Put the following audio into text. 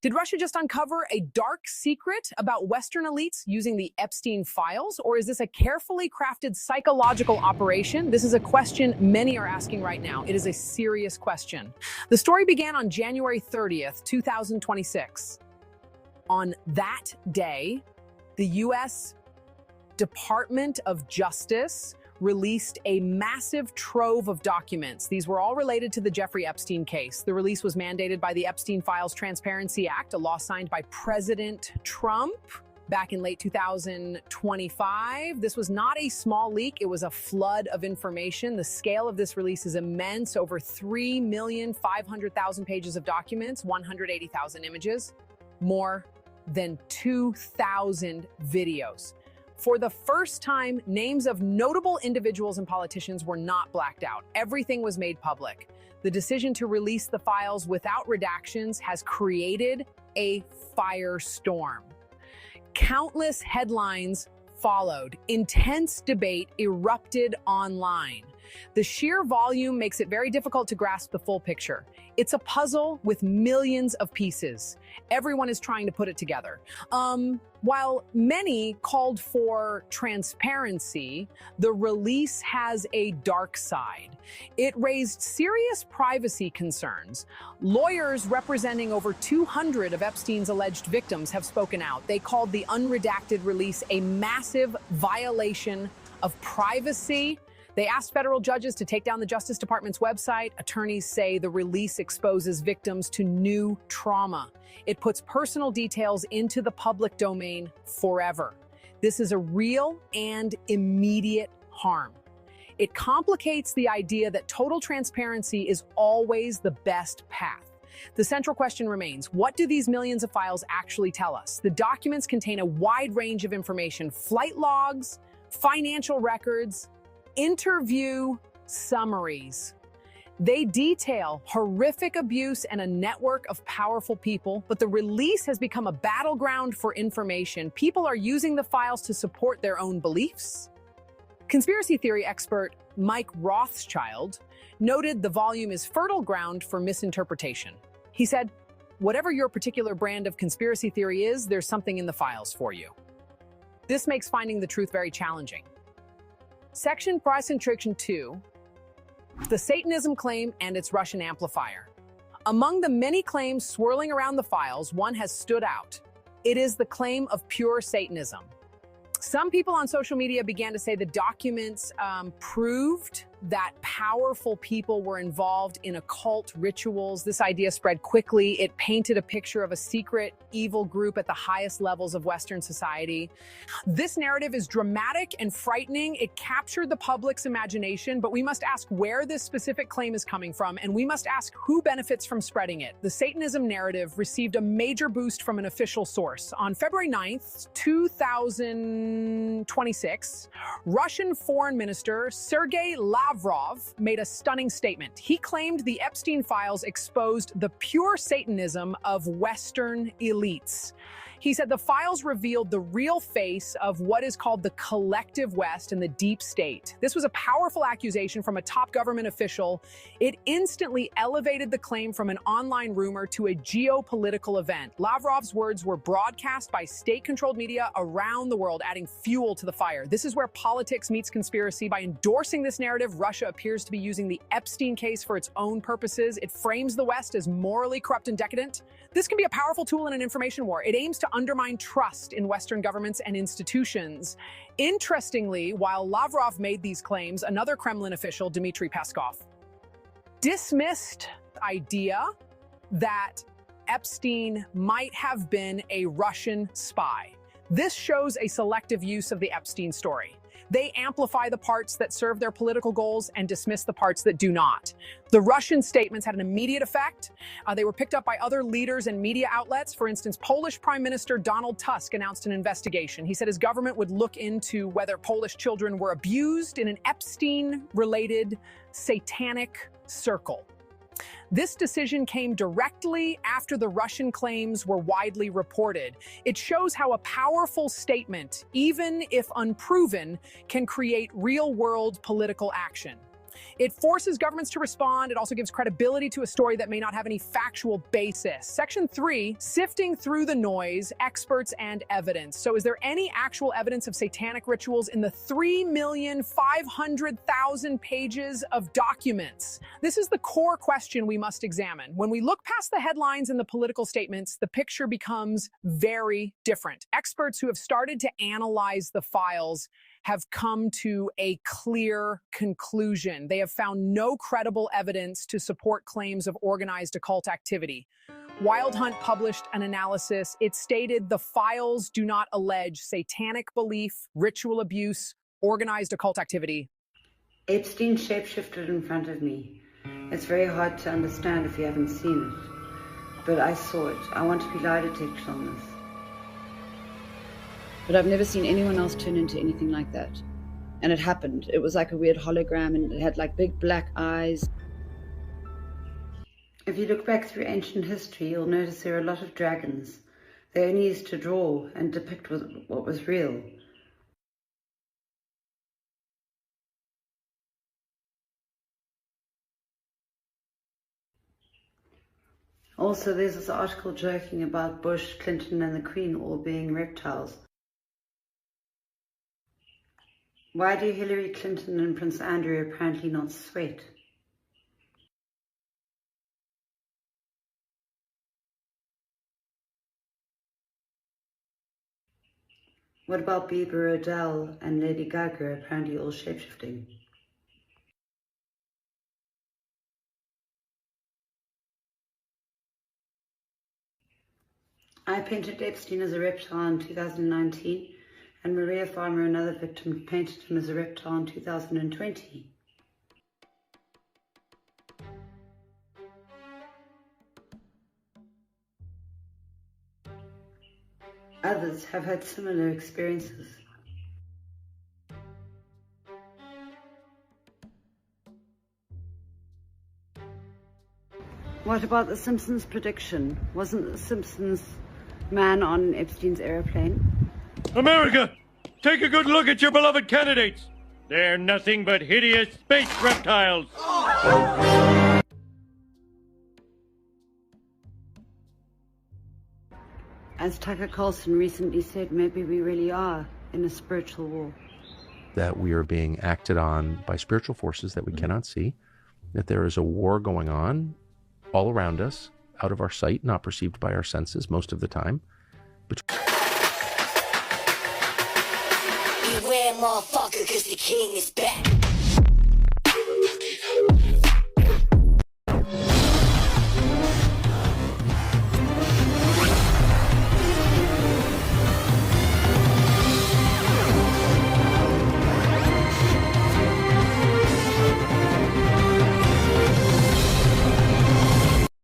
Did Russia just uncover a dark secret about Western elites using the Epstein files? Or is this a carefully crafted psychological operation? This is a question many are asking right now. It is a serious question. The story began on January 30th, 2026. On that day, the U.S. Department of Justice released a massive trove of documents. These were all related to the Jeffrey Epstein case. The release was mandated by the Epstein Files Transparency Act, a law signed by President Trump back in late 2025. This was not a small leak. It was a flood of information. The scale of this release is immense. Over 3,500,000 pages of documents, 180,000 images, more than 2,000 videos. For the first time, names of notable individuals and politicians were not blacked out. Everything was made public. The decision to release the files without redactions has created a firestorm. Countless headlines followed. Intense debate erupted online. The sheer volume makes it very difficult to grasp the full picture. It's a puzzle with millions of pieces. Everyone is trying to put it together. While many called for transparency, the release has a dark side. It raised serious privacy concerns. Lawyers representing over 200 of Epstein's alleged victims have spoken out. They called the unredacted release a massive violation of privacy. They asked federal judges to take down the Justice Department's website. Attorneys say the release exposes victims to new trauma. It puts personal details into the public domain forever. This is a real and immediate harm. It complicates the idea that total transparency is always the best path. The central question remains, what do these millions of files actually tell us? The documents contain a wide range of information: flight logs, financial records, interview summaries. They detail horrific abuse and a network of powerful people, but the release has become a battleground for information. People are using the files to support their own beliefs. Conspiracy theory expert Mike Rothschild noted the volume is fertile ground for misinterpretation. He said, "Whatever your particular brand of conspiracy theory is, there's something in the files for you." This makes finding the truth very challenging. Section Presentation 2, the Satanism claim and its Russian amplifier. Among the many claims swirling around the files, one has stood out. It is the claim of pure Satanism. Some people on social media began to say the documents proved that powerful people were involved in occult rituals. This idea spread quickly. It painted a picture of a secret, evil group at the highest levels of Western society. This narrative is dramatic and frightening. It captured the public's imagination, but we must ask where this specific claim is coming from, and we must ask who benefits from spreading it. The Satanism narrative received a major boost from an official source. On February 9th, 2026, Russian Foreign Minister Sergei Lavrov made a stunning statement. He claimed the Epstein files exposed the pure Satanism of Western elites. He said the files revealed the real face of what is called the collective West and the deep state. This was a powerful accusation from a top government official. It instantly elevated the claim from an online rumor to a geopolitical event. Lavrov's words were broadcast by state-controlled media around the world, adding fuel to the fire. This is where politics meets conspiracy. By endorsing this narrative, Russia appears to be using the Epstein case for its own purposes. It frames the West as morally corrupt and decadent. This can be a powerful tool in an information war. It aims to undermine trust in Western governments and institutions. Interestingly, while Lavrov made these claims, another Kremlin official, Dmitry Peskov, dismissed the idea that Epstein might have been a Russian spy. This shows a selective use of the Epstein story. They amplify the parts that serve their political goals and dismiss the parts that do not. The Russian statements had an immediate effect. They were picked up by other leaders and media outlets. For instance, Polish Prime Minister Donald Tusk announced an investigation. He said his government would look into whether Polish children were abused in an Epstein-related satanic circle. This decision came directly after the Russian claims were widely reported. It shows how a powerful statement, even if unproven, can create real-world political action. It forces governments to respond. It also gives credibility to a story that may not have any factual basis. Section 3, sifting through the noise, experts and evidence. So is there any actual evidence of satanic rituals in the 3,500,000 pages of documents? This is the core question we must examine. When we look past the headlines and the political statements, the picture becomes very different. Experts who have started to analyze the files have come to a clear conclusion. They have found no credible evidence to support claims of organized occult activity. Wild Hunt published an analysis. It stated the files do not allege satanic belief, ritual abuse, organized occult activity. Epstein shapeshifted in front of me. It's very hard to understand if you haven't seen it. But I saw it. I want to be lie detected on this. But I've never seen anyone else turn into anything like that. And it happened. It was like a weird hologram, and it had like big black eyes. If you look back through ancient history, you'll notice there are a lot of dragons. They only used to draw and depict what was real. Also, there's this article joking about Bush, Clinton, and the Queen all being reptiles. Why do Hillary Clinton and Prince Andrew apparently not sweat? What about Bieber, Adele, and Lady Gaga apparently all shapeshifting? I painted Epstein as a reptile in 2019, and Maria Farmer, another victim, painted him as a reptile in 2020. Others have had similar experiences. What about The Simpsons prediction? Wasn't The Simpsons man on Epstein's airplane? America, take a good look at your beloved candidates. They're nothing but hideous space reptiles. As Tucker Carlson recently said, maybe we really are in a spiritual war. That we are being acted on by spiritual forces that we cannot see, that there is a war going on all around us, out of our sight, not perceived by our senses most of the time. Beware, motherfucker, cause the king is back.